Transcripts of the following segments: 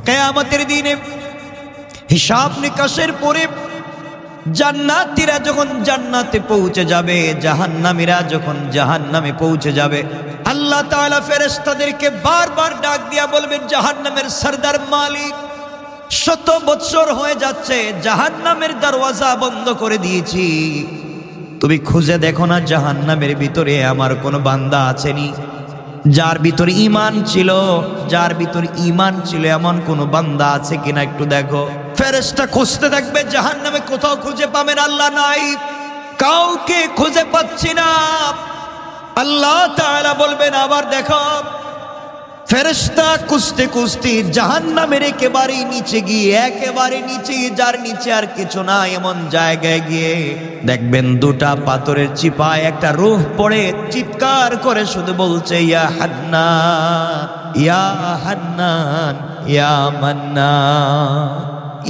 কিয়ামতের দিনে হিসাব নিকাশের পরে জান্নাতীরা যখন জান্নাতে পৌঁছে যাবে, জাহান্নামীরা যখন জাহান্নামে পৌঁছে যাবে, আল্লাহ তাআলা ফেরেশতাদেরকে বারবার ডাক দিয়া বলবেন, জাহান্নামের সরদার মালিক, 100 বছর হয়ে যাচ্ছে জাহান্নামের দরওয়াজা বন্ধ করে দিয়েছি, তুমি খুঁজে দেখো না জাহান্নামের ভিতরে আমার কোনো বান্দা আছেনি, যার ভিতরে ঈমান ছিল, যার ভিতরে ঈমান ছিল এমন কোনো বান্দা আছে কিনা একটু দেখো। ফেরেশতা খুঁজতে থাকবে, জাহান্নামে কোথাও খুঁজে পাবেন আল্লাহ নাই, কাউকে খুঁজে পাচ্ছি না। আল্লাহ তাআলা বলবেন আবার দেখো। ফেরেশতা খুঁজতে খুঁজতে জাহান্নামের একেবারে নিচে গিয়ে, একেবারে নিচে, যার নিচে আর কিছু না এমন জায়গায় গিয়ে দেখবেন দুটা পাথরের চিপায় একটা রূহ পড়ে চিৎকার করে শুধু বলছে, ইয়া হান্নান ইয়া হান্নান ইয়া মান্নান,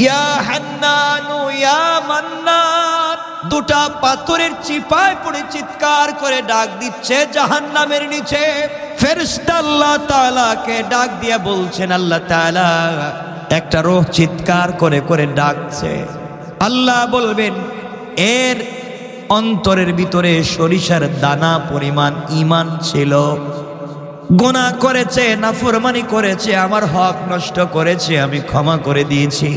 ইয়া হান্নান ইয়া মান্নান। দুটা পাথরের চিপায় পড়ে চিৎকার করে ডাক দিচ্ছে জাহান্নামের নিচে। ফেরেশতা আল্লাহ তাআলাকে ডাক দিয়া বলছেন, আল্লাহ তাআলা একটা রূহ চিৎকার করে করে ডাকছে। আল্লাহ বলবেন, এর অন্তরের ভিতরে সরিষার দানা পরিমাণ ঈমান ছিল, গুনাহ করেছে, নাফরমানি করেছে, আমার হক নষ্ট করেছে, আমি ক্ষমা করে দিয়েছি,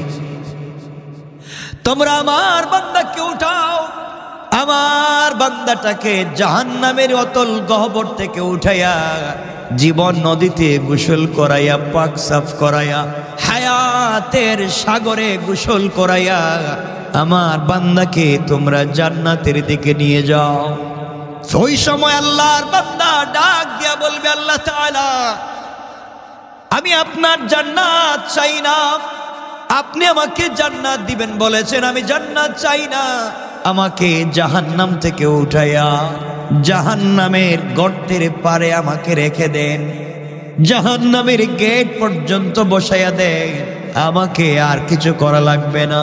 তোমরা আমার বান্দাকে উঠাও, আমার বান্দাটাকে জাহান্নামের অতল গহ্বর থেকে উঠাইয়া জীবন নদীতে গোসল করাইয়া, পাক সাফ করাইয়া, হায়াতের সাগরে গোসল করাইয়া আমার বান্দাকে তোমরা জান্নাতের দিকে নিয়ে যাও। ওই সময় আল্লাহর বান্দা ডাক দিয়া বলবে, আল্লাহ তাআলা আমি আপনার জান্নাত চাই না, আপনি আমাকে জান্নাত দিবেন বলেছেন, আমি জান্নাত চাই না, আমাকে জাহান্নাম থেকে উঠাইয়া জাহান্নামের গর্তের পারে আমাকে রেখে দেন, জাহান্নামের গেট পর্যন্ত বসাইয়া দেন, আমাকে আর কিছু করা লাগবে না।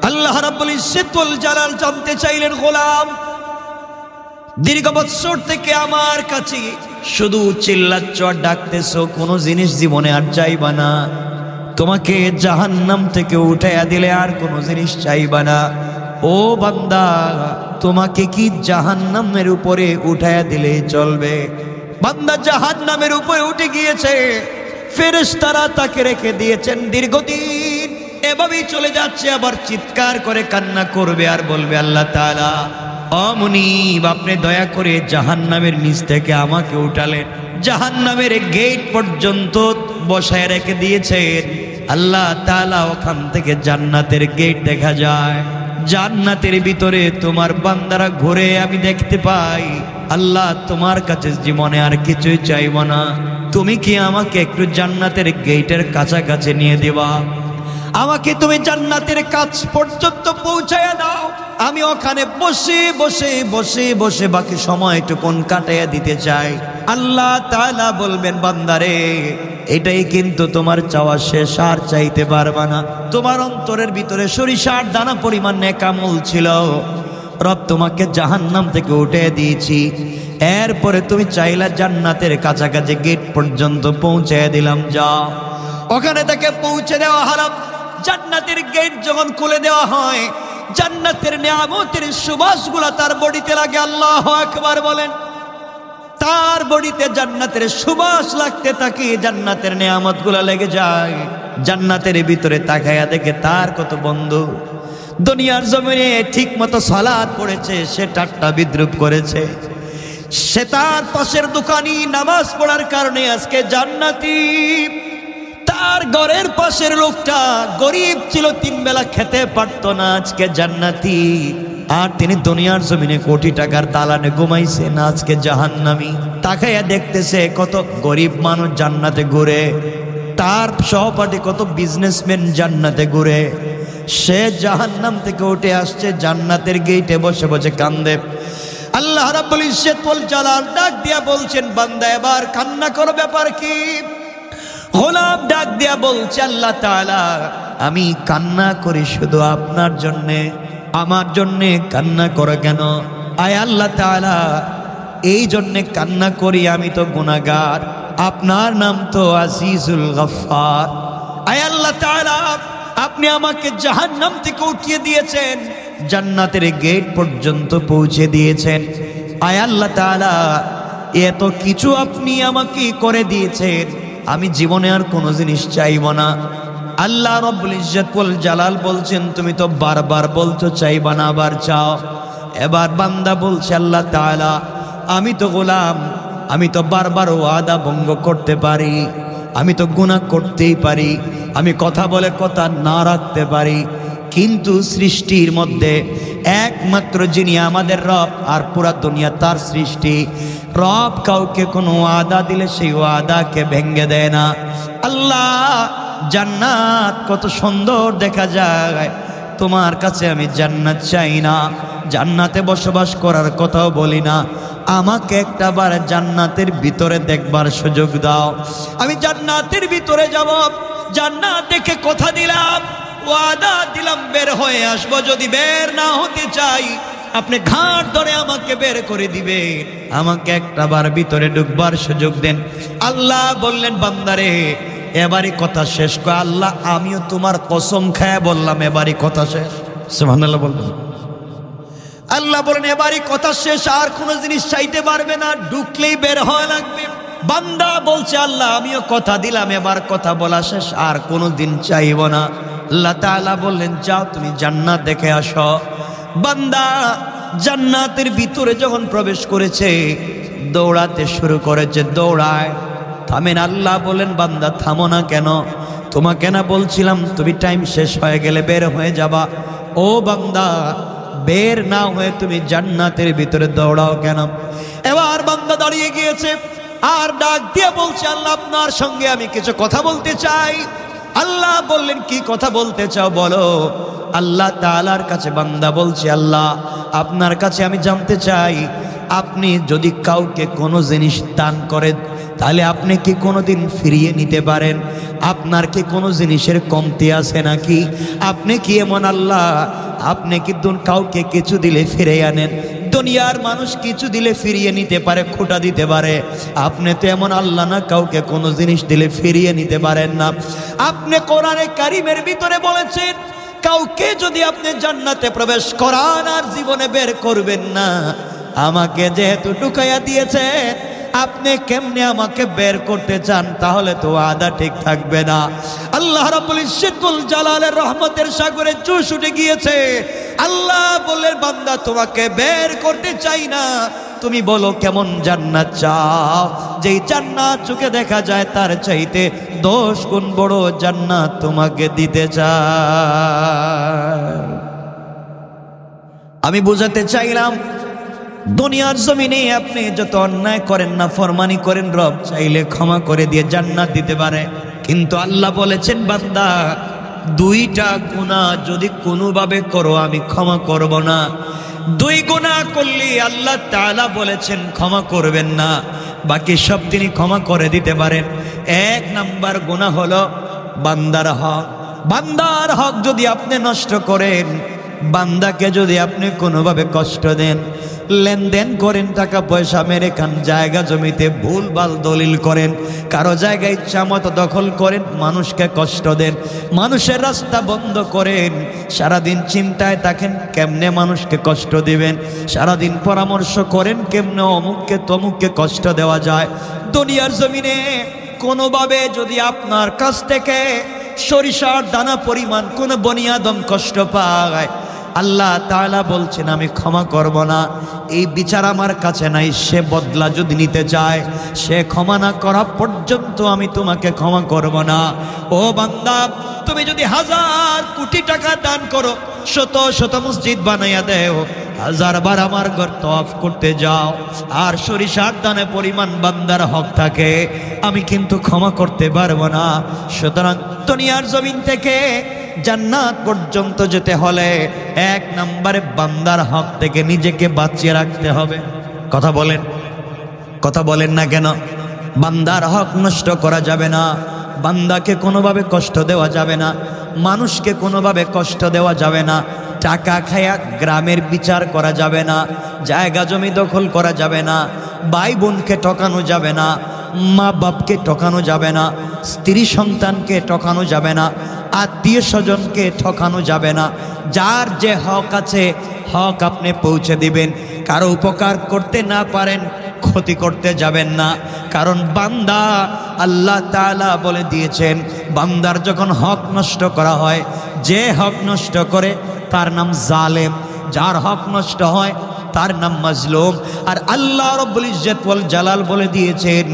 আল্লাহ রাব্বুল ইজ্জত ওয়াল জালাল জানতে চাইলেন, গোলাম দীর্ঘ বৎসর থেকে আমার কাছে শুধু চিল্লাচ্ছ আর ডাকতেছো, কোনো জিনিস জীবনে আর চাইবা না, তোমাকে জাহান্নাম থেকে উঠাইয়া দিলে আর কোনো জিনিস চাইবা না। ও বান্দা, তোমাকে কি জাহান্নামের উপরে উঠাইয়া দিলে চলবে? বান্দা জাহান্নামের উপরে উঠে গিয়েছে, ফেরেশতারা তাকে রেখে দিয়েছেন দীর্ঘদিন, এভাবেই চলে যাচ্ছে, আবার চিৎকার করে কান্না করবে আর বলবে, আল্লাহ তাআলা ও মুনিব, আপনি দয়া করে জাহান্নামের নিচ থেকে আমাকে উঠালেন, জাহান্নামের গেট পর্যন্ত বসায় রেখে দিয়েছেন। আল্লাহ তাআলা ওখান থেকে জান্নাতের গেট দেখা যায়, জান্নাতের ভিতরে তোমার বান্দারা ঘুরে আমি দেখতে পাই। আল্লাহ তোমার কাছে জীবনে আর কিছুই চাইব না, তুমি কি আমাকে একটু জান্নাতের গেটের কাছাকাছি নিয়ে দিবা, আমাকে তুমি জান্নাতের কাছ পর্যন্ত পৌঁছায়া দাও, আমি ওখানে বসে বসে বসে বসে বাকি সময়টুকুন কাটাইয়া দিতে চাই। আল্লাহ তাআলা বলবেন, বান্দারে এটাই কিন্তু তোমার চাওয়া শেষ, আর চাইতে পারবা না। তোমার অন্তরের ভিতরে সরিষার দানা পরিমাণ নেক আমল ছিল, রব তোমাকে জাহান্নাম থেকে উঠে দিয়েছি, এরপরে তুমি চাইলা জান্নাতের কাছাকাছি গেট পর্যন্ত পৌঁছায় দিলাম, যাও। ওখানে তাকে পৌঁছে দেওয়া হলো। জান্নাতের গেট যখন খুলে দেওয়া হয়, জান্নাতের নিয়ামতের সুবাসগুলা তার বডিতে লাগে। আল্লাহু আকবার বলেন। তার বডিতে জান্নাতের সুবাস লাগতে থাকে, জান্নাতের নিয়ামতগুলা লেগে যায়। জান্নাতের ভিতরে তাকায়া দেখে তার কত বন্ধু দুনিয়ার জমিনে ঠিক মতো সালাত পড়েছে, সে ঠাট্টা বিদ্রুপ করেছে, সে তার পাশের দোকানি নামাজ পড়ার কারণে আজকে জান্নাতি। তার ঘরের পাশের লোকটা গরিব ছিল, 3 বেলা খেতে পারতো না, আজকে জান্নাতি। আর তিনি দুনিয়ার জমিনে কোটি টাকার দালানে ঘুমাইছেন, আজকে জাহান্নামী। তাকাইয়া দেখতেছে কত গরিব মানুষ জান্নাতে ঘুরে, তার সহপাঠী কত বিজনেসম্যান জান্নাতে ঘুরে, সে জাহান্নাম থেকে উঠে আসছে, জান্নাতের গেটে বসে বসে কান্দে। আল্লাহ রাব্বুল ইজ্জত ওয়াল জালাল ডাক দিয়া বলছেন, বান্দা এবার কান্না করো, ব্যাপার কি? গোলাম ডাক দিয়া বলছে, আল্লাহ তাআলা আমি কান্না করি শুধু আপনার জন্যে, আমার জন্যে কান্না করো কেন? আয় আল্লাহ তাআলা, এই জন্যে কান্না করি, আমি তো গুনাহগার, আপনার নাম তো আজিজুল গফফার, আয় আল্লাহ তাআলা, আপনি আমাকে জাহান্নাম থেকে উঠিয়ে দিয়েছেন, জান্নাতের গেট পর্যন্ত পৌঁছে দিয়েছেন। আয় আল্লাহ তাআলা, এত কিছু আপনি আমাকে করে দিয়েছেন, আমি জীবনে আর কোনো জিনিস চাইব না। আল্লাহ রাব্বুল ইজ্জত ওয়াল জালাল বলছেন, তুমি তো বারবার বলছো চাইবা না, আবার চাও। এবার বান্দা বলছে, আল্লাহ তাআলা, আমি তো গোলাম, আমি তো বারবার ওয়াদা ভঙ্গ করতে পারি, আমি তো গুনাহ করতেই পারি, আমি কথা বলে কথা না রাখতে পারি, কিন্তু সৃষ্টির মধ্যে একমাত্র যিনি আমাদের রব, আর পুরা দুনিয়া তার সৃষ্টি, রব কাউকে কোনো ওয়াদা দিলে সেই ওয়াদাকে ভেঙে দেয় না। আল্লাহ, জান্নাত কত সুন্দর দেখা যায়, তোমার কাছে আমি জান্নাত চাই না, জান্নাতে বসবাস করার কথাও বলি না, আমাকে একটাবার জান্নাতের ভিতরে দেখবার সুযোগ দাও, আমি জান্নাতের ভিতরে যাব, জান্নাত দেখে কথা দিলাম, ওয়াদা দিলাম বের হয়ে আসবো, যদি বের না হতে চাই আপনি ঘাট ধরে আমাকে বের করে দিবে, আমাকে একটাবার ভিতরে ঢুকবার সুযোগ দেন। আল্লাহ বললেন, বান্দারে এবারই কথা শেষ। কয়, আল্লাহ আমিও তোমার কসম খায় বললাম এবারই কথা শেষ। সুবহানাল্লাহ বলবেন। আল্লাহ বলেন, এবারই কথা শেষ, আর কোনো জিনিস চাইতে পারবে না, ঢুকলেই বের হওয়া লাগবে। বান্দা বলছে, আল্লাহ আমিও কথা দিলাম, এবার কথা বলা শেষ, আর কোনো দিন চাইব না। আল্লাহ তাআলা বললেন, যাও তুমি জান্নাত দেখে আসো। বান্দা জান্নাতের ভিতরে যখন প্রবেশ করেছে, দৌড়াতে শুরু করেছে, দৌড়ায়। থামেন। আল্লাহ বলেন, বান্দা থামো না কেন? তোমাকে না বলছিলাম তুমি টাইম শেষ হয়ে গেলে বের হয়ে যাবা? ও বান্দা, বের না হয়ে তুমি জান্নাতের ভিতরে দৌড়াও কেন? এবার বান্দা দাঁড়িয়ে গিয়েছে, আর ডাক দিয়ে বলছে, আল্লাহ আপনার সঙ্গে আমি কিছু কথা বলতে চাই। আল্লাহ বললেন, কি কথা বলতে চাও বলো। আল্লাহ তাআলার কাছে বান্দা বলছে, আল্লাহ আপনার কাছে আমি জানতে চাই, আপনি যদি কাউকে কোনো জিনিস দান করেন তাহলে আপনি কি কোনোদিন ফিরিয়ে নিতে পারেন? আপনার কি কোনো জিনিসের কমতি আছে নাকি? আপনি কি এমন আল্লাহ, আপনি কি কাউকে কিছু দিলে ফিরে আনেন? দুনিয়ার মানুষ কিছু দিলে ফিরিয়ে নিতে পারে, খোঁটা দিতে পারে, আপনি তো এমন আল্লাহ না, কাউকে কোনো জিনিস দিলে ফিরিয়ে নিতে পারেন না। আপনি কোরআনে কারিমের ভিতরে বলেছেন, কাউকে যদি আপনি জান্নাতে প্রবেশ করান আর জীবনে বের করবেন না, আমাকে যেহেতু ঢুকাইয়া দিয়েছে, আপনি কেমনে আমাকে বের করতে চান? তাহলে তো ওয়াদা ঠিক থাকবে না। আল্লাহ রাব্বুল ইজ্জত ওয়াল জালালের রহমতের সাগরে জোশ উঠে গিয়েছে। আল্লাহ বললেন, বান্দা তোমাকে বের করতে চাই না, তুমি বলো কেমন জান্নাত চাও, যেই জান্নাত চোখে দেখা যায় তার চাইতে 10 গুণ বড় জান্নাত তোমাকে দিতে চাই। আমি বুঝাতে চাইলাম, দুনিয়ার জমিনে আপনি যত অন্যায় করেন না, ফরমানি করেন, রব চাইলে ক্ষমা করে দিয়ে জান্নাত দিতে পারে। কিন্তু আল্লাহ বলেছেন, বান্দা দুইটা গুনাহ যদি কোনোভাবে করো আমি ক্ষমা করব না। 2 গুনাহ করলে আল্লাহ তাআলা বলেছেন ক্ষমা করবেন না, বাকি সব তিনি ক্ষমা করে দিতে পারেন। 1 নাম্বার গুনাহ হলো বান্দার হক। বান্দার হক যদি আপনি নষ্ট করেন, বান্দাকে যদি আপনি কোনোভাবে কষ্ট দেন, লেনদেন করেন, টাকা পয়সা মেরে খান, জায়গা জমিতে ভুলভাল দলিল করেন, কারো জায়গায় ইচ্ছা মতো দখল করেন, মানুষকে কষ্ট দেন, মানুষের রাস্তা বন্ধ করেন, সারাদিন চিন্তায় থাকেন কেমনে মানুষকে কষ্ট দিবেন, সারাদিন পরামর্শ করেন কেমনে অমুককে তমুককে কষ্ট দেওয়া যায়। দুনিয়ার জমিনে কোনোভাবে যদি আপনার কাছ থেকে সরিষার দানা পরিমাণ কোনো বনিয়াদম কষ্ট পায়, আল্লাহ তাআলা বলছেন আমি ক্ষমা করব না। এই বিচার আমার কাছে নাই, সে বদলা যদি নিতে চায়, সে ক্ষমা না করা পর্যন্ত আমি তোমাকে ক্ষমা করব না। ও বান্দা, তুমি যদি 1000 কোটি টাকা দান করো, শত শত মসজিদ বানাইয়া দেও, 1000 বার আমার ঘর তওয়াফ করতে যাও, আর সরিষার দানে পরিমাণ বান্দার হক থাকে, আমি কিন্তু ক্ষমা করতে পারবো না। সুতরাং দুনিয়ার জমিন থেকে জান্নাত পর্যন্ত যেতে হলে 1 নম্বরে বান্দার হক থেকে নিজেকে বাঁচিয়ে রাখতে হবে। কথা বলেন না কেন? বান্দার হক নষ্ট করা যাবে না, বান্দাকে কোনোভাবে কষ্ট দেওয়া যাবে না, মানুষকে কোনোভাবে কষ্ট দেওয়া যাবে না, টাকা খায়া গ্রামের বিচার করা যাবে না, জায়গা জমি দখল করা যাবে না, ভাই বোনকে ঠকানো যাবে না, মা বাপকে ঠকানো যাবে না, স্ত্রী সন্তানকে ঠকানো যাবে না, আত্মীয় স্বজনকে ঠকানো যাবে না। যার যে হক আছে হক আপনি পৌঁছে দিবেন। কারো উপকার করতে না পারেন ক্ষতি করতে যাবেন না, কারণ বান্দা আল্লাহ তাআলা বলে দিয়েছেন বান্দার যখন হক নষ্ট করা হয়, যে হক নষ্ট করে তার নাম জালেম, যার হক নষ্ট হয় তার নাম মাজলুম। আর আল্লাহ রাব্বুল ইজ্জত ওয়াল জালাল বলে দিয়েছেন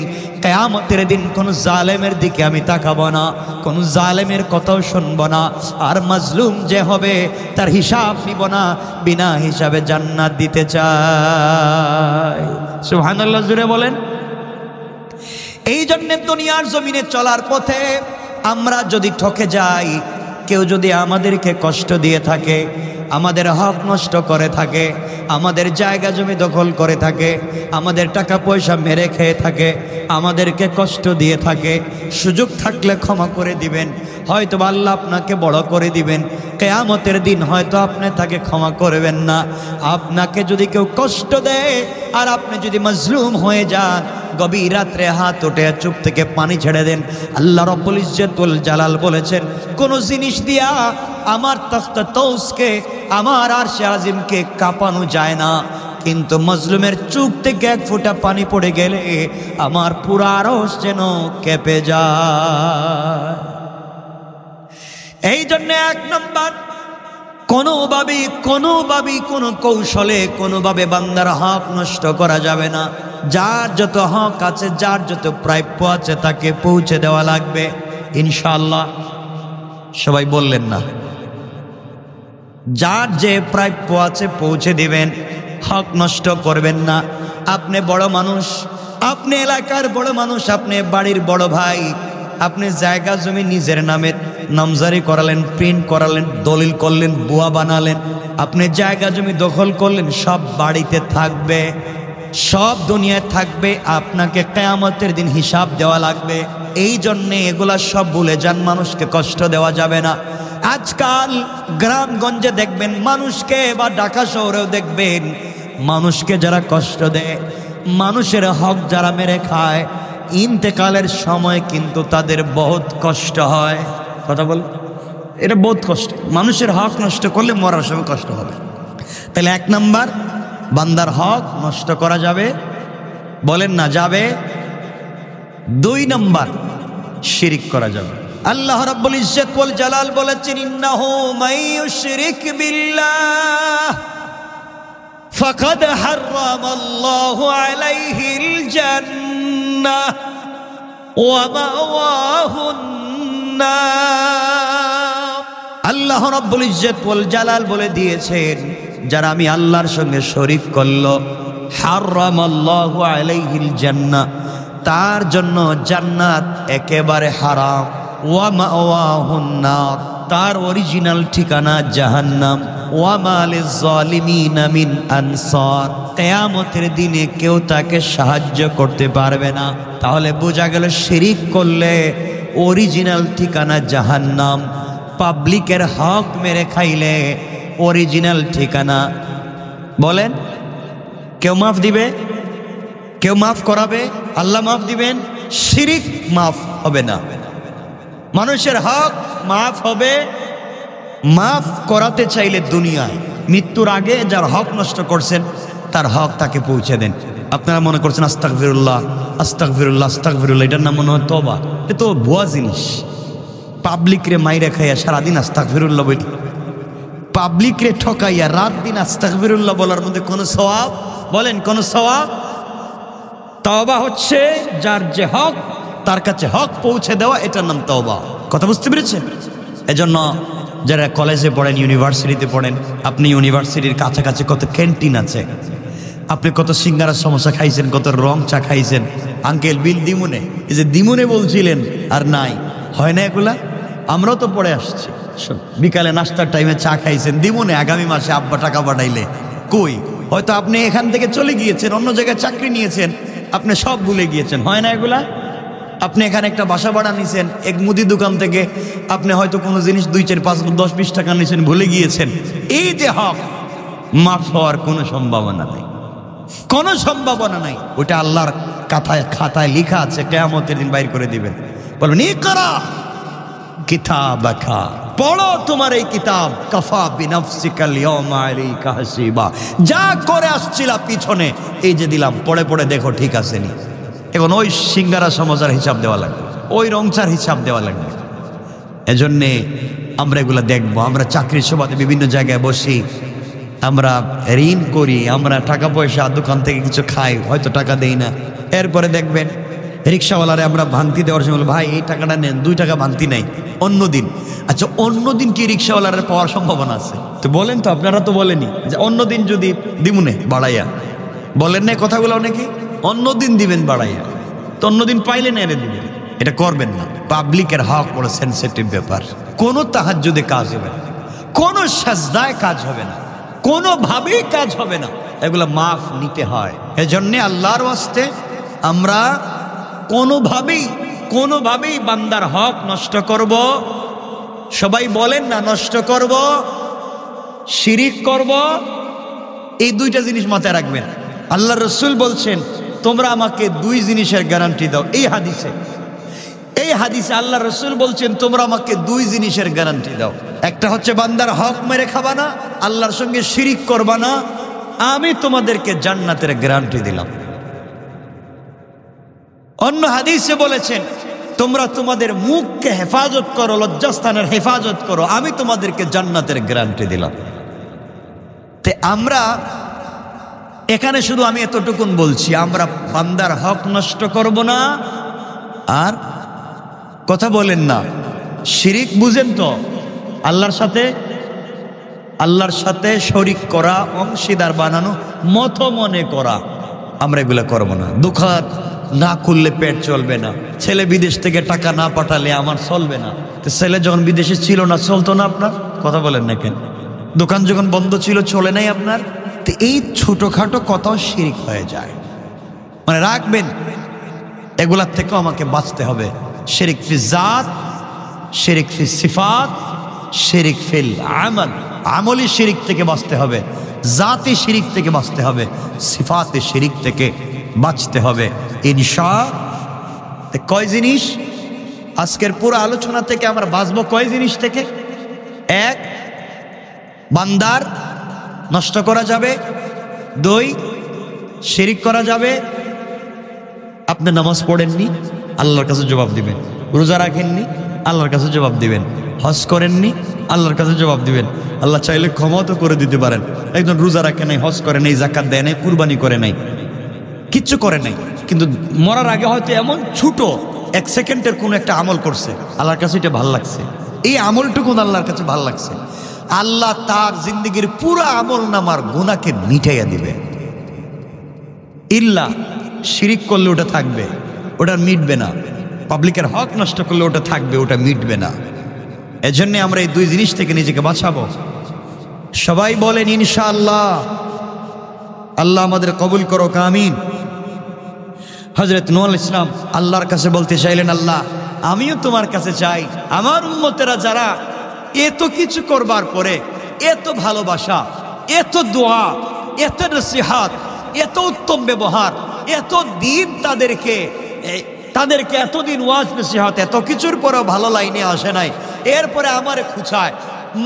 কিয়ামতের দিন কোন জালেমের দিকে আমি তাকাবো না, কোন জালেমের কথাও শুনবো না, আর মাজলুম যে হবে তার হিসাব নিব না, বিনা হিসাবে জান্নাত দিতে চাই। সুবহানাল্লাহ জুড়ে বলেন। এই জন্য দুনিয়ার জমিনে চলার পথে আমরা যদি ঠকে যাই, কেউ যদি আমাদেরকে কষ্ট দিয়ে থাকে, আমাদের হক নষ্ট করে থাকে, আমাদের জায়গা জমি দখল করে থাকে, আমাদের টাকা পয়সা মেরে খেয়ে থাকে, আমাদেরকে কষ্ট দিয়ে থাকে, সুযোগ থাকলে ক্ষমা করে দিবেন, হয়তো আল্লাহ আপনাকে বড় করে দিবেন। কিয়ামতের দিন হয়তো আপনি তাকে ক্ষমা করবেন না। আপনাকে যদি কেউ কষ্ট দেয় আর আপনি যদি মাজলুম হয়ে যান, গভীর রাত্রে হাত উঠে চুপ থেকে পানি ছেড়ে দেন। আল্লাহ রাব্বুল ইজ্জত ওয়াল জালাল বলেছেন কোন জিনিস দিয়া আমার তখতে তৌসকে, আমার আরশে আজিমকে কাঁপানো যায় না, কিন্তু মাজলুমের চুপ থেকে এক ফোঁটা পানি পড়ে গেলে আমার পুরা আরশ যেন কেঁপে যায়। এই জন্য এক নম্বর, কোনোভাবেই কোনো কৌশলে কোনোভাবে বান্দার হক নষ্ট করা যাবে না। যার যত হক আছে, যার যত প্রাপ্য আছে তাকে পৌঁছে দেওয়া লাগবে ইনশাআল্লাহ। সবাই বললেন না? যার যে প্রাপ্য আছে পৌঁছে দিবেন, হক নষ্ট করবেন না। আপনি বড় মানুষ, আপনি এলাকার বড় মানুষ, আপনি বাড়ির বড় ভাই, আপনি জায়গা জমি নিজের নামে নামজারি করালেন, প্রিন্ট করালেন, দলিল করলেন, বুয়া বানালেন, আপনি জায়গা জমি দখল করলেন, সব বাড়িতে থাকবে, সব দুনিয়ায় থাকবে, আপনাকে কিয়ামতের দিন হিসাব দেওয়া লাগবে। এই জন্যে এগুলা সব ভুলে যান, মানুষকে কষ্ট দেওয়া যাবে না। আজকাল গ্রামগঞ্জে দেখবেন মানুষকে, বা ঢাকা শহরেও দেখবেন মানুষকে যারা কষ্ট দেয়, মানুষের হক যারা মেরে খায়, ইন্তেকালের সময় কিন্তু তাদের বহুত কষ্ট হয়। কথা বল, এটা বহুত কষ্ট। মানুষের হক নষ্ট করলে মরার সময় কষ্ট হবে। তাহলে এক নাম্বার, বান্দার হক নষ্ট করা যাবে, বলেন না যাবে। দুই নাম্বার, শিরিক করা যাবে। আল্লাহ রাব্বুল ইজ্জত ওয়াল জালাল বলেছেন ইন্নাহু মাইয়ুশরিক বিল্লাহ ফাকাদ হারামাল্লাহু আলাইহিল জান্নাহ ওয়া মাওয়াহুন নার। আল্লাহ রাব্বুল ইজ্জত ওয়াল জালাল বলে দিয়েছেন যারা আমি আল্লাহর সঙ্গে শরীক করলো, হারামাল্লাহু আলাইহিল জান্নাহ, তার জন্য জান্নাত একেবারে হারাম। ওয়া মাওয়াহুন নার, তার অরিজিনাল ঠিকানা জাহান্নাম। ওয়া মা লিয-যালিমিনা মিন আনসার, কিয়ামতের দিনে কেউ তাকে সাহায্য করতে পারবে না। তাহলে বোঝা গেল শিরিক করলে অরিজিনাল ঠিকানা জাহান্নাম, পাবলিকের হক মেরে খাইলে অরিজিনাল ঠিকানা। বলেন, কেউ মাফ দিবে? কেউ মাফ করাবে? আল্লাহ মাফ দিবেন? শিরিক মাফ হবে না। মানুষের হক মাফ হবে, মাফ করাতে চাইলে দুনিয়ায় মৃত্যুর আগে যার হক নষ্ট করছেন তার হক তাকে পৌঁছে দেন। আপনারা মনে করছেন আস্তাগফিরুল্লাহ আস্তাগফিরুল্লাহ আস্তাগফিরুল্লাহ, এটার নাম মনে হয় তওবা। এ তো ভুয়া জিনিস। পাবলিক রে মাইরা খাইয়া সারাদিন আস্তাগফিরুল্লাহ বলি, পাবলিক রে ঠকাইয়া রাত দিন আস্তাগফিরুল্লাহ বলার মধ্যে কোনো সওয়াব? বলেন কোনো সওয়াব? তওবা হচ্ছে যার যে হক তার কাছে হক পৌঁছে দেওয়া, এটার নাম তওবা। কথা বুঝতে পেরেছেন? এজন্য যারা কলেজে পড়েন, ইউনিভার্সিটিতে পড়েন, আপনি ইউনিভার্সিটির কাছাকাছি কত ক্যান্টিন আছে, আপনি কত সিঙ্গারার সমস্যা খাইছেন, কত রং চা খাইছেন। আঙ্কেল বিল দিমুনে, এই যে দিমুনে বলছিলেন আর নাই, হয় না এগুলা? আমরাও তো পড়ে আসছি। বিকালে নাস্তার টাইমে চা খাইছেন দিমুনে, আগামী মাসে আব্বা টাকা পাঠাইলে কই? হয়তো আপনি এখান থেকে চলে গিয়েছেন, অন্য জায়গায় চাকরি নিয়েছেন, আপনি সব ভুলে গিয়েছেন। হয় না এগুলা? আপনি এখানে একটা বাসা ভাড়া নিয়েছেন, এক মুদি দোকান থেকে আপনি হয়তো কোনো জিনিস 2, 4, 5, 10, 20 টাকা নিয়েছেন, ভুলে গিয়েছেন। এই যে হক, মাফ হওয়ার কোনো সম্ভাবনা নাই, কোনো সম্ভাবনা নাই। ওটা আল্লাহর খাতায় লেখা আছে কিয়ামতের দিন বাইর করে দিবেন। বলবেন ইকরা কিতাবাকা, পড়ো তোমার এই কিতাব, কাফা বিনাফসিকাল ইয়াউমা আলাইকা হাসিবা। যা করে আসছিলা পিছনে এই যে দিলাম, পড়ে পড়ে দেখো ঠিক আছে নি। এখন ওই সিঙ্গারা সমোসার হিসাব দেওয়া লাগবে, ওই রংচার হিসাব দেওয়া লাগবে। এজন্যে আমরা এগুলো দেখবো। আমরা চাকরির সুবাদে বিভিন্ন জায়গায় বসি, আমরা ঋণ করি, আমরা টাকা পয়সা দোকান থেকে কিছু খাই, হয়তো টাকা দেই না। এরপরে দেখবেন রিক্সাওয়ালারে আমরা ভাঙতি দেওয়ার সময় ভাই এই টাকাটা নেন, 2 টাকা ভাঙতি নাই অন্য দিন। আচ্ছা অন্য দিন কি রিক্সাওয়ালারে পাওয়ার সম্ভাবনা আছে? তো বলেন তো, আপনারা তো বলেনি যে অন্য দিন যদি দিমুনে বাড়াইয়া, বলেন না কথাগুলো অনেকে, অন্য দিন দিবেন বাড়াইয়া, তো অন্য দিন পাইলে না এনে দিবেন। এটা করবেন না। পাবলিকের হক বড় সেন্সিটিভ ব্যাপার। কোনো তাহাজ্জুদে কাজ হবে না, কোনো সাজদায় কাজ হবে না, কোনোভাবেই কাজ হবে না। এগুলো মাফ নিতে হয়। এজন্য আল্লাহর ওয়াস্তে আমরা কোনোভাবেই বান্দার হক নষ্ট করব, সবাই বলেন না, নষ্ট করব, শিরিক করব, এই 2টা জিনিস মাথায় রাখবেন। আল্লাহ রসুল বলছেন তোমরা আমাকে 2 জিনিসের গ্যারান্টি দাও। এই হাদিসে আল্লাহ রসুল বলছেন তোমরা আমাকে 2 জিনিসের গ্যারান্টি দাও। একটা হচ্ছে বান্দার হক মেরে খাবা না, আল্লাহর সঙ্গে শিরিক করবা না, আমি তোমাদেরকে জান্নাতের গ্যারান্টি দিলাম। অন্য হাদিসে বলেছেন তোমরা তোমাদের মুখকে হেফাজত করো, লজ্জাস্থানের হেফাজত করো, আমি তোমাদেরকে জান্নাতের গ্যারান্টি দিলাম। তে আমরা এখানে শুধু আমি এতটুকুন বলছি, আমরা বান্দার হক নষ্ট করব না। আর কথা বলেন না, শিরিক বুঝেন তো, আল্লাহর সাথে শরিক করা, অংশীদার বানানো, মত মনে করা, আমরা এগুলো করব না। দোকান না খুললে পেট চলবে না, ছেলে বিদেশ থেকে টাকা না পাঠালে আমার চলবে না। তো ছেলে যখন বিদেশে ছিল না, চলতো না আপনার? কথা বলেন না কেন? দোকান যখন বন্ধ ছিল, চলে নাই আপনার? তো এই ছোটখাটো কথাও শিরিক হয়ে যায়। মানে রাখবেন, এগুলার থেকেও আমাকে বাঁচতে হবে। শিরিক ফি জাত, শিরিক ফি সিফাত, শিরিক ফিল আমাল। আমলি শিরিক থেকে বাঁচতে হবে, জাতি শিরিক থেকে বাঁচতে হবে, সিফাতে শিরিক থেকে বাঁচতে হবে ইনশাআল্লাহ। কয় জিনিস আজকের পুরো আলোচনা থেকে আমরা বাঁচবো? কয় জিনিস থেকে? 1, বান্দার নষ্ট করা যাবে। 2, শিরিক করা যাবে। আপনি নামাজ পড়েননি, আল্লাহর কাছে জবাব দিবেন। রোজা রাখেননি, আল্লাহর কাছে জবাব দিবেন। হজ করেননি, আল্লাহর কাছে জবাব দিবেন। আল্লাহ চাইলে ক্ষমাও তো করে দিতে পারেন। একজন রোজা রাখে নাই, হজ করে নাই, যাকাত দেয় নাই, কুরবানি করে নাই, কিচ্ছু করে নাই, কিন্তু মরার আগে হয়তো এমন ছোট 1 সেকেন্ডের কোনো একটা আমল করছে, আল্লাহর কাছে এটা ভাল লাগছে। এই আমলটুকু আল্লাহর কাছে ভাল লাগছে, আল্লাহ তার জিন্দগির পুরো আমল নামার গুনাহকে মিটাইয়া দিবে। ইল্লা শিরিক করলে ওটা থাকবে, ওটা মিটবে না। পাবলিকের হক নষ্ট করলে ওটা থাকবে, ওটা মিটবে না। এজন্য আমরা এই 2 জিনিস থেকে নিজেকে বাঁচাবো। সবাই বলেন ইনশাআল্লাহ। আল্লাহ আমাদের কবুল করো, আমিন। হযরত নূহ আলাইহিস সালাম আল্লাহর কাছে বলতে চাইলেন, আল্লাহ আমিও তোমার কাছে চাই, আমার উম্মতেরা যারা এত কিছু করবার পরে এত ভালোবাসা, এত দোয়া, এত নসিহত, এত উত্তম ব্যবহার, এত দিন তাদেরকে এতদিন ওয়াজ নসিহত, এত কিছুর পরেও ভালো লাইনে আসে নাই, এরপরে আমারে খুঁচায়,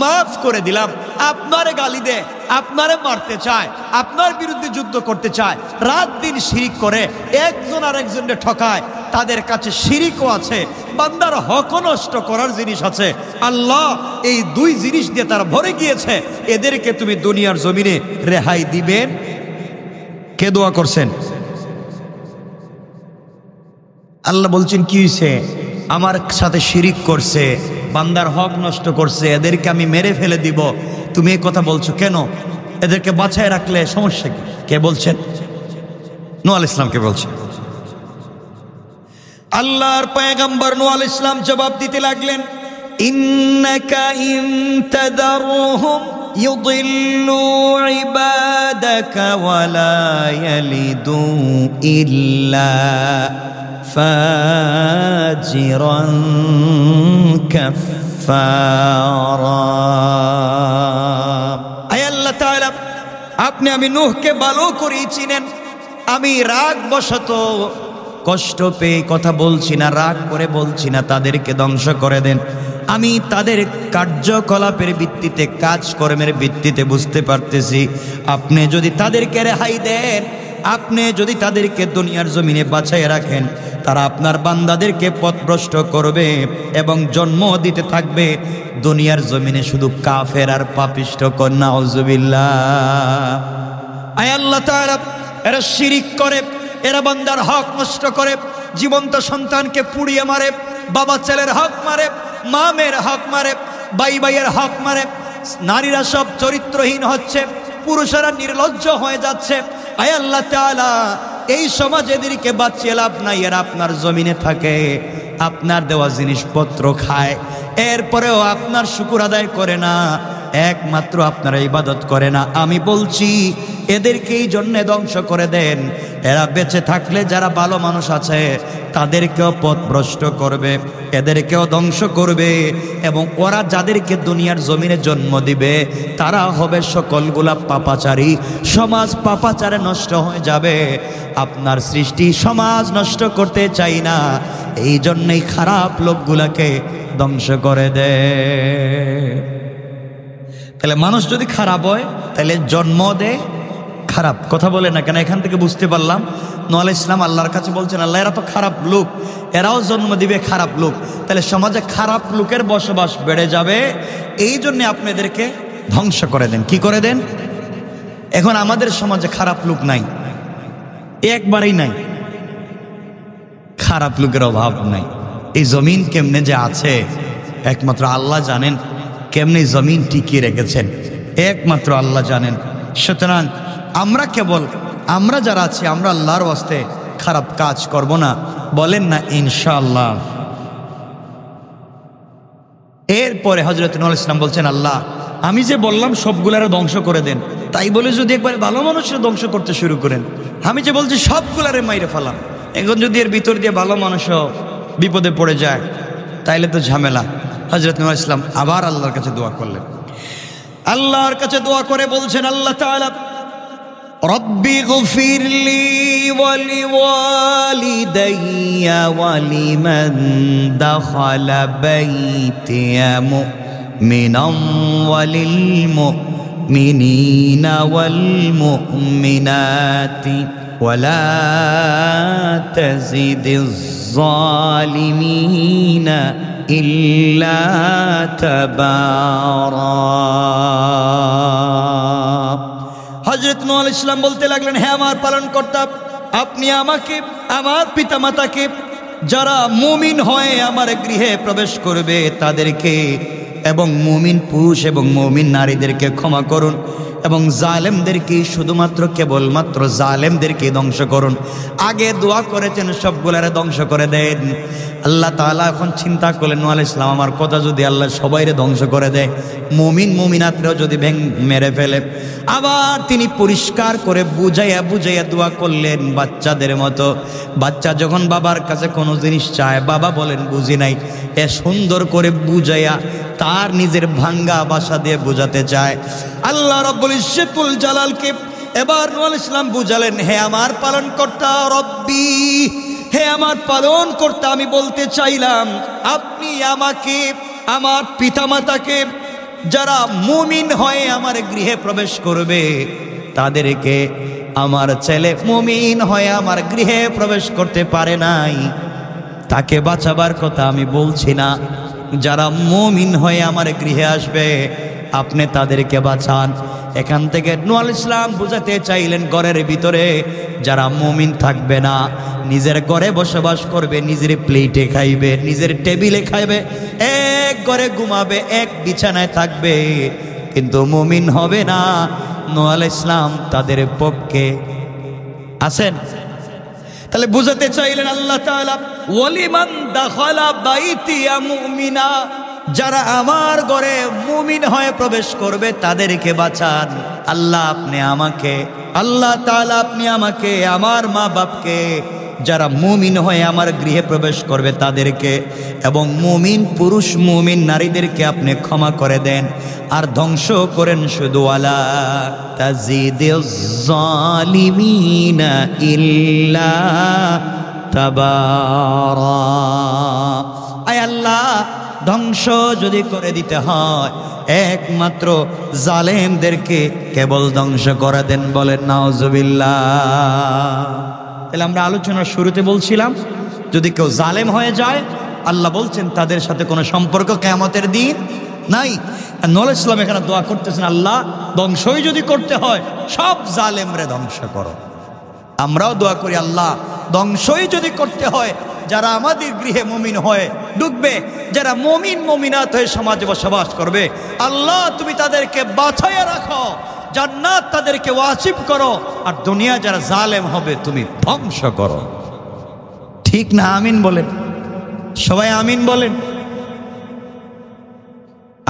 মাফ করে দিলাম, আপনারে গালি দে, আপনারে মারতে চায়, আপনার বিরুদ্ধে যুদ্ধ করতে চায়, রাত দিন শিরিক করে, একজন আর একজনকে ঠকায়, তাদের কাছে শিরিকও আছে, বান্দার হক নষ্ট করার জিনিস আছে। আল্লাহ এই 2 জিনিস দিয়ে তারা ভরে গিয়েছে, এদেরকে তুমি দুনিয়ার জমিনে রেহাই দিবেন? কে দোয়া করছেন? আল্লাহ বলছেন কি হয়েছে? আমার সাথে শিরিক করছে, বান্দার হক নষ্ট করছে, এদেরকে আমি মেরে ফেলে দিব। তুমি এই কথা বলছো কেন? এদেরকে বাঁচায় রাখলে সমস্যা কি? কে বলছেন? নূহ আলাইহিস সালামকে বলছেন। আল্লাহর পয়গম্বর নূহ আলাইহিস সালাম জবাব দিতে লাগলেন, ইন্নাকা ইন তাদারহুম ইউদিল্লু ইবাদাকা ওয়া লা ইয়ালিদু ইল্লা ফাজিরান কাফফারা। আয় আল্লাহ তাআলা, আপনি আমি নূহকে ভালো করে চিনেন। আমি রাগ বশত কষ্ট পেয়ে কথা বলছি না, রাগ করে বলছি না, তাদেরকে ধ্বংস করে দেন। আমি তাদের কার্যকলাপের ভিত্তিতে, কাজকর্মের ভিত্তিতে বুঝতে পারতেছি আপনি যদি তাদেরকে রেহাই দেন, আপনি যদি তাদেরকে দুনিয়ার জমিনে বাঁচায় রাখেন, তারা আপনার বান্দাদেরকে পথভ্রষ্ট করবে এবং জন্ম দিতে থাকবে দুনিয়ার জমিনে শুধু কাফের আর পাপিষ্ঠ। কন্যা নাউজুবিল্লাহ। আয় আল্লাহ তাআলা, এরা শিরিক করে, এরা বান্দার হক নষ্ট করে, জীবন্ত সন্তানকে পুড়িয়ে মারে, বাবা ছেলের হক মারে, মা মেয়ের হক মারে, ভাই ভাইয়ের হক মারে, নারীরা সব চরিত্রহীন হচ্ছে, পুরুষেরা নির্লজ্জ হয়ে যাচ্ছে। আয় আল্লাহ তাআলা, এই সমাজ এদেরকে বাঁচিয়ে লাভ নাই, এরা আপনার জমিনে থাকে, আপনার দেওয়া জিনিসপত্র খায়, এরপরেও আপনার শুকর আদায় করে না, একমাত্র আপনার ইবাদত করে না। আমি বলছি এদেরকে এই জন্যে ধ্বংস করে দেন। এরা বেঁচে থাকলে যারা ভালো মানুষ আছে তাদেরকেও পথভ্রষ্ট করবে, এদেরকেও ধ্বংস করবে, এবং ওরা যাদেরকে দুনিয়ার জমিনে জন্ম দিবে তারা হবে সকলগুলা পাপাচারী। সমাজ পাপাচারে নষ্ট হয়ে যাবে। আপনার সৃষ্টি সমাজ নষ্ট করতে চাই না, এই জন্যই খারাপ লোকগুলাকে ধ্বংস করে দেয়। তাহলে মানুষ যদি খারাপ হয় তাহলে জন্ম দেয় খারাপ। কথা বলে না কেন? এখান থেকে বুঝতে পারলাম নূহ আলাইহিস সালাম আল্লাহর কাছে বলছেন, আল্লাহ এরা তো খারাপ লোক, এরাও জন্ম দিবে খারাপ লোক, তাহলে সমাজে খারাপ লোকের বসবাস বেড়ে যাবে, এই জন্য আপনি এদেরকে ধ্বংস করে দেন। কি করে দেন? এখন আমাদের সমাজে খারাপ লোক নাই, একবারেই নাই, খারাপ লোকের অভাব নাই। এই জমিন কেমনে যে আছে একমাত্র আল্লাহ জানেন, কেমনে জমিন টিকিয়ে রেখেছেন একমাত্র আল্লাহ জানেন। সুতরাং আমরা যারা আছি আমরা আল্লাহর ওয়াস্তে খারাপ কাজ করব না, বলেন না ইনশাআল্লাহ। এরপরে হযরত নূহ আলাইহিস সালাম বলছেন, আল্লাহ আমি যে বললাম সবগুলারে ধ্বংস করে দেন, তাই বলে যদি একবার ভালো মানুষের ধ্বংস করতে শুরু করেন, আমি যে বলছি সবগুলারে মাইরে ফেলাম, এখন যদি এর ভিতর দিয়ে ভালো মানুষও বিপদে পড়ে যায় তাইলে তো ঝামেলা। হযরত নূহ আলাইহিস সালাম আবার আল্লাহর কাছে দোয়া করলেন। আল্লাহর কাছে দোয়া করে বলছেন, আল্লাহ তাআলা রব্বি গফিরলি ওয়ালি ওয়ালিদাইয়া ওয়ালিমান দাখালা বাইতিয়া মুমিনান ওয়ালিল মুমিনিনা ওয়াল মুমিনাতি ওয়ালা তাজিদিজ জালিমিনা ইল্লা তাবারা। হযরত নূহ আলাইহিস সালাম বলতে লাগলেন, হে আমার পালনকর্তা, আপনি আমাকে, আমার পিতামাতাকে, যারা মুমিন হয়ে আমার গৃহে প্রবেশ করবে তাদেরকে, এবং মুমিন পুরুষ এবং মুমিন নারীদেরকে ক্ষমা করুন, এবং জালেমদেরকে, শুধুমাত্র কেবলমাত্র জালেমদেরকে ধ্বংস করুন। আগে দোয়া করেছেন সবগুলারে ধ্বংস করে দেন। আল্লাহ তাআলা এখন চিন্তা করলেন, নূহ আলাইহিস সালাম আমার কথা যদি আল্লাহ সবাইরে ধ্বংস করে দেয়, মুমিন মুমিনাতরেও যদি মেরে ফেলে, আবার তিনি পরিষ্কার করে বুঝাইয়া দোয়া করলেন বাচ্চাদের মতো। বাচ্চা যখন বাবার কাছে কোনো জিনিস চায়, বাবা বলেন বুঝি নাই, এ সুন্দর করে বুঝাইয়া তার নিজের ভাঙ্গা ভাষা দিয়ে বোঝাতে চায়। আল্লাহ রাব্বুল ইজ্জতুল জালালকে এবার নূহ আলাইহিস সালাম বুঝালেন, হে আমার পালনকর্তা রব্বি, হে আমার পালনকর্তা, আমি বলতে চাইলাম আপনি আমাকে, আমার পিতামাতাকে, যারা মুমিন হয়ে আমার গৃহে প্রবেশ করবে তাদেরকে, আমার ছেলে মুমিন হয়ে আমার গৃহে প্রবেশ করতে পারে নাই, তাকে বাঁচাবার কথা আমি বলছি না, যারা মুমিন হয়ে আমার গৃহে আসবে আপনি তাদেরকে বাঁচান। এখান থেকে নূহ আলাইহিস সালাম বুঝাতে চাইলেন, ঘরের ভিতরে যারা মুমিন থাকবে না, নিজের ঘরে বসবাস করবে, নিজের প্লেটে খাইবে, নিজের টেবিলে খাইবে, এক ঘরে ঘুমাবে, এক বিছানায় থাকবে, কিন্তু মুমিন হবে না, নূহ আলাইহিস সালাম তাদের পক্ষে আছেন। তাহলে বুঝাতে চাইলেন আল্লাহ তাআলা, ওয়ালিমান দাখালা বাইতিয়া মুমিনা, যারা আমার ঘরে মুমিন হয়ে প্রবেশ করবে তাদেরকে বাঁচান। আল্লাহ আপনি আমাকে, আল্লাহ তাআলা আপনি আমাকে, আমার মা বাপকে, যারা মুমিন হয়ে আমার গৃহে প্রবেশ করবে তাদেরকে, এবং মুমিন পুরুষ মুমিন নারীদেরকে আপনি ক্ষমা করে দেন, আর ধ্বংস করেন শুধু ওয়ালা তাজিদিজ জালিমিনা ইল্লা তাবারা। আয় আল্লাহ, ধ্বংস যদি করে দিতে হয় একমাত্র জালেমদেরকে কেবল ধ্বংস করে দেন, বলেন নাউজুবিল্লাহ। তাহলে আমরা আলোচনার শুরুতে বলছিলাম যদি কেউ জালেম হয়ে যায় আল্লাহ বলছেন তাদের সাথে কোনো সম্পর্ক কিয়ামতের দিন নাই। নূর ইসলাম এখানে দোয়া করতেছেন, আল্লাহ ধ্বংসই যদি করতে হয় সব জালেমরে ধ্বংস করো। আমরাও দোয়া করি, আল্লাহ ধ্বংসই যদি করতে হয় যারা আমাদের গৃহে মুমিন হয়ে ঢুকবে, যারা মুমিন মুমিনাত হয়ে সমাজে বসবাস করবে, আল্লাহ তুমি তাদেরকে বাঁচাইয়া রাখো, জান্নাত তাদেরকে ওয়াজিব করো, আর দুনিয়া যারা জালেম হবে তুমি ধ্বংস করো। ঠিক না? আমিন বলেন সবাই, আমিন বলেন।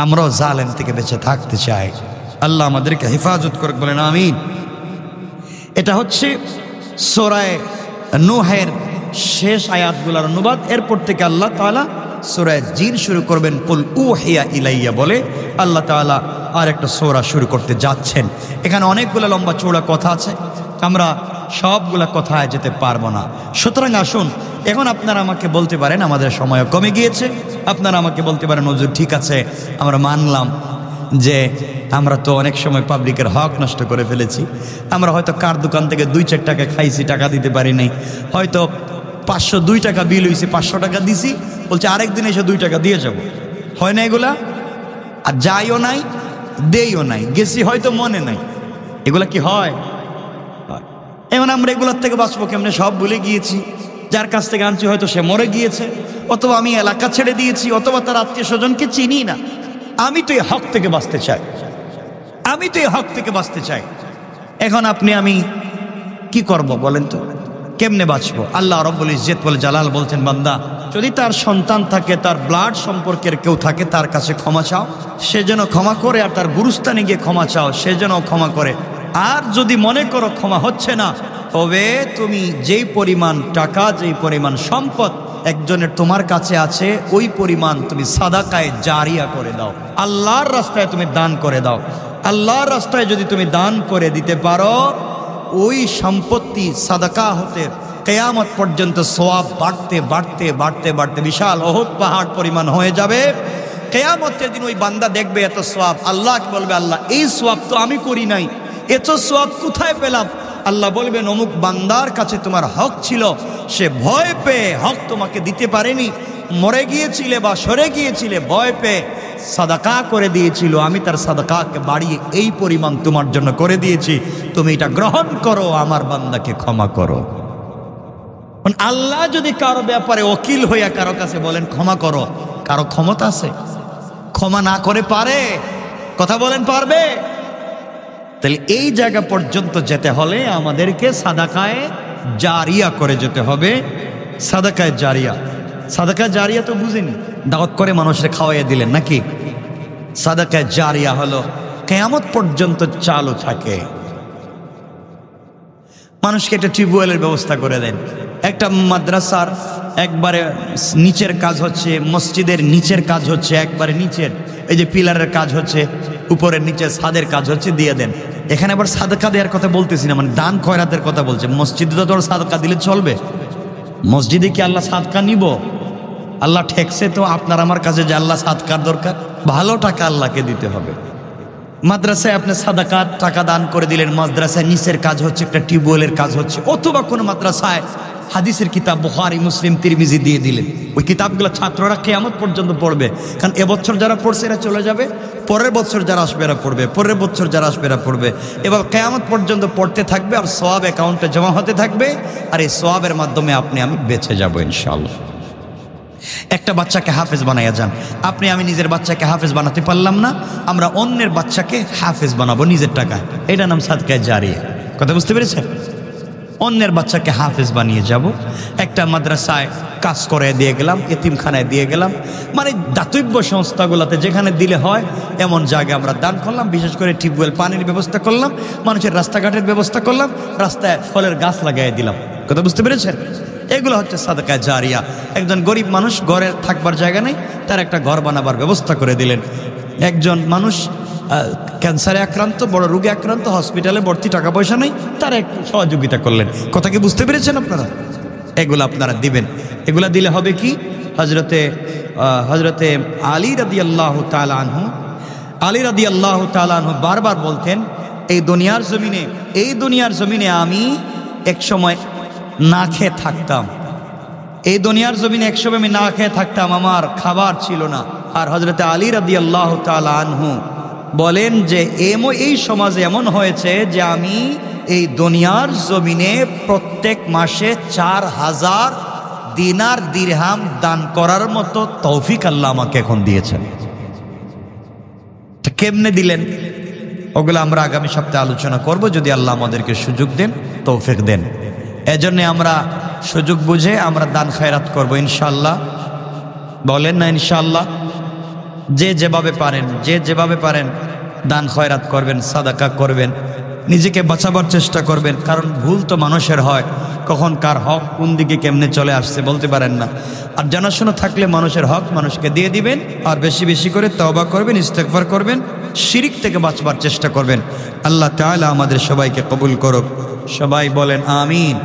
আমরাও জালেম থেকে বেঁচে থাকতে চাই, আল্লাহ আমাদেরকে হেফাজত করুক, বলেন আমিন। এটা হচ্ছে সূরা নূহের শেষ আয়াতগুলোর অনুবাদ। এরপর থেকে আল্লাহ তাআলা সূরা জিন শুরু করবেন, কুল উহিয়া ইলাইয়া বলে আল্লাহ তাআলা আর একটা সূরা শুরু করতে যাচ্ছেন। এখানে অনেকগুলো লম্বা চৌড়া কথা আছে, আমরা সবগুলা কথায় যেতে পারবো না। সুতরাং আসুন, এখন আপনারা আমাকে বলতে পারেন, আমাদের সময় কমে গিয়েছে, আপনারা আমাকে বলতে পারেন হুজুর ঠিক আছে আমরা মানলাম যে আমরা তো অনেক সময় পাবলিকের হক নষ্ট করে ফেলেছি, আমরা হয়তো কার দোকান থেকে 2-4 টাকা খাইছি, টাকা দিতে পারি নাই, হয়তো 502 টাকা বিল হয়েছে, 500 টাকা দিছি, বলছে আরেকদিন এসে 2 টাকা দিয়ে যাব। হয় না এগুলা? আর যাইও নাই দেইও নাই, গেছি হয়তো মনে নাই, এগুলা কি হয়? এখন আমরা এগুলোর থেকে বাঁচবো কেমনে? সব ভুলে গিয়েছি, যার কাছ থেকে আনছি হয়তো সে মরে গিয়েছে, অথবা আমি এলাকা ছেড়ে দিয়েছি, অথবা তার আত্মীয় স্বজনকে চিনি না। আমি তো এই হক থেকে বাঁচতে চাই, আমি তো এই হক থেকে বাঁচতে চাই। এখন আপনি আমি কি করব বলেন তো? কেমনে বাঁচবো? আল্লাহ রব্বুল ইজ্জত ওয়াল জালাল বলছেন, বান্দা যদি তার সন্তান থাকে, তার ব্লাড সম্পর্কের কেউ থাকে, তার কাছে ক্ষমা চাও, সে যেন ক্ষমা করে, আর তার গুরুস্থানে গিয়ে ক্ষমা চাও, সে যেন ক্ষমা করে। আর যদি মনে করো ক্ষমা হচ্ছে না, তবে তুমি যেই পরিমাণ টাকা, যেই পরিমাণ সম্পদ একজনের তোমার কাছে আছে, ওই পরিমাণ তুমি সাদাকায়ে জারিয়া করে দাও, আল্লাহর রাস্তায় তুমি দান করে দাও। আল্লাহর রাস্তায় যদি তুমি দান করে দিতে পারো, ওই সম্পত্তি সাদাকা হতে কিয়ামত পর্যন্ত সওয়াব বাড়তে বাড়তে বাড়তে বাড়তে বিশাল উহুদ পাহাড় পরিমাণ হয়ে যাবে। কিয়ামতের দিন ওই বান্দা দেখবে এত সওয়াব, আল্লাহকে বলবে, আল্লাহ এই সওয়াব তো আমি করি নাই, এত সওয়াব কোথায় পেলাম? আল্লাহ বলবেন, অমুক বান্দার কাছে তোমার হক ছিল, সে ভয় পেয়ে হক তোমাকে দিতে পারেনি, মরে গিয়েছিলে বা সরে গিয়েছিলে, ভয় পেয়ে সাদাকা করে দিয়েছিল, আমি তার সাদাকাকে বাড়িয়ে এই পরিমাণ তোমার জন্য করে দিয়েছি, তুমি এটা গ্রহণ করো, আমার বান্দাকে ক্ষমা করো। আল্লাহ যদি কারো ব্যাপারে ওকিল হইয়া কারো কাছে বলেন ক্ষমা করো, কারো ক্ষমতা আছে? ক্ষমা না করে পারে? কথা বলেন, পারবে? তাহলে এই জায়গা পর্যন্ত যেতে হলে আমাদেরকে সাদাকায়ে জারিয়া করে যেতে হবে। সাদাকায়ে জারিয়া, সাদাকায়ে জারিয়া তো বুঝিনি, দাওয়াত করে মানুষের খাওয়াইয়া দিলেন নাকি? সাদাকায়ে জারিয়া হলো কিয়ামত পর্যন্ত চালু থাকে। মানুষকে একটা টিউবওয়েলের ব্যবস্থা করে দেন, একটা মাদ্রাসার একবারে নিচের কাজ হচ্ছে, মসজিদের নিচের কাজ হচ্ছে, একবারে নিচের এই যে পিলারের কাজ হচ্ছে, উপরের নিচে ছাদের কাজ হচ্ছে, দিয়ে দেন। এখানে আবার সাদকা দেওয়ার কথা বলতেছি না, মানে দান খয়রাতের কথা বলছে। মসজিদে তো সাদকা দিলে চলবে? মসজিদে কি আল্লাহ সাদকা নিব? আল্লাহ ঠেকছে তো আপনার আমার কাছে যে আল্লাহ সাদকার দরকার? ভালো টাকা আল্লাহকে দিতে হবে। মাদ্রাসায় আপনি সাদাকা টাকা দান করে দিলেন, মাদ্রাসায় নিচের কাজ হচ্ছে, একটা টিউবওয়েলের কাজ হচ্ছে, অথবা কোনো মাদ্রাসায় হাদিসের কিতাব বুখারী, মুসলিম, তিরমিজি দিয়ে দিলেন। ওই কিতাবগুলো ছাত্ররা কিয়ামত পর্যন্ত পড়বে, কারণ এবছর যারা পড়ছে এরা চলে যাবে, পরের বছর যারা আসবে এরা পড়বে, পরের বছর যারা আসবে এরা পড়বে, এবার কিয়ামত পর্যন্ত পড়তে থাকবে, আর সওয়াব অ্যাকাউন্টে জমা হতে থাকবে, আর এই সওয়াবের মাধ্যমে আপনি আমি বেঁচে যাবো ইনশাআল্লাহ। একটা বাচ্চাকে হাফেজ বানাইয়া যান, আপনি আমি নিজের বাচ্চাকে হাফেজ বানাতে পারলাম না, আমরা অন্যের বাচ্চাকে হাফেজ বানাবো নিজের টাকায়, এটা নাম সাদকায়ে জারিয়া। কথা বুঝতে পেরেছেন? অন্যের বাচ্চাকে হাফেজ বানিয়ে যাব, একটা মাদ্রাসায় কাজ করে দিয়ে গেলাম, এতিমখানায় দিয়ে গেলাম, মানে দাতব্য সংস্থাগুলোতে যেখানে দিলে হয় এমন জায়গায় আমরা দান করলাম। বিশেষ করে টিউবওয়েল, পানির ব্যবস্থা করলাম, মানুষের রাস্তাঘাটের ব্যবস্থা করলাম, রাস্তায় ফলের গাছ লাগাই দিলাম। কথা বুঝতে পেরেছেন? এগুলো হচ্ছে সাদকায়ে জারিয়া। একজন গরিব মানুষ, ঘরে থাকবার জায়গা নেই, তার একটা ঘর বানাবার ব্যবস্থা করে দিলেন। একজন মানুষ ক্যান্সারে আক্রান্ত, বড় রোগে আক্রান্ত, হসপিটালে ভর্তি, টাকা পয়সা নেই, তার একটু সহযোগিতা করলেন। কথা কি বুঝতে পেরেছেন আপনারা? এগুলো আপনারা দিবেন। এগুলা দিলে হবে কি, হজরতে আলী রাদিয়াল্লাহু তাআলা আনহু বারবার বলতেন, এই দুনিয়ার জমিনে আমি এক সময় না খেয়ে থাকতাম, এই দুনিয়ার জমিনে এক সময় আমি না খেয়ে থাকতাম, আমার খাবার ছিল না। আর হজরতে আলী রাদিয়াল্লাহু তাআলা আনহু বলেন যে এই সমাজে এমন হয়েছে যে আমি এই দুনিয়ার জমিনে প্রত্যেক মাসে 4000 দিনার দিরহাম দান করার মতো তৌফিক আল্লাহ আমাকে এখন দিয়েছেন। কেমনে দিলেন ওগুলো আমরা আগামী সপ্তাহে আলোচনা করব, যদি আল্লাহ আমাদেরকে সুযোগ দেন, তৌফিক দেন। এজন্য আমরা সুযোগ বুঝে আমরা দান খয়রাত করব ইনশাআল্লাহ। বলেন না ইনশাআল্লাহ? যে যেভাবে পারেন দান খয়রাত করবেন, সাদাকা করবেন, নিজেকে বাঁচাবার চেষ্টা করবেন। কারণ ভুল তো মানুষের হয়, কখন কার হক কোন দিকে কেমনে চলে আসছে বলতে পারেন না। আর জানাশোনা থাকলে মানুষের হক মানুষকে দিয়ে দিবেন। আর বেশি বেশি করে তওবা করবেন, ইস্তেগফার করবেন, শিরিক থেকে বাঁচবার চেষ্টা করবেন। আল্লাহ তাআলা আমাদের সবাইকে কবুল করুক। সবাই বলেন আমিন।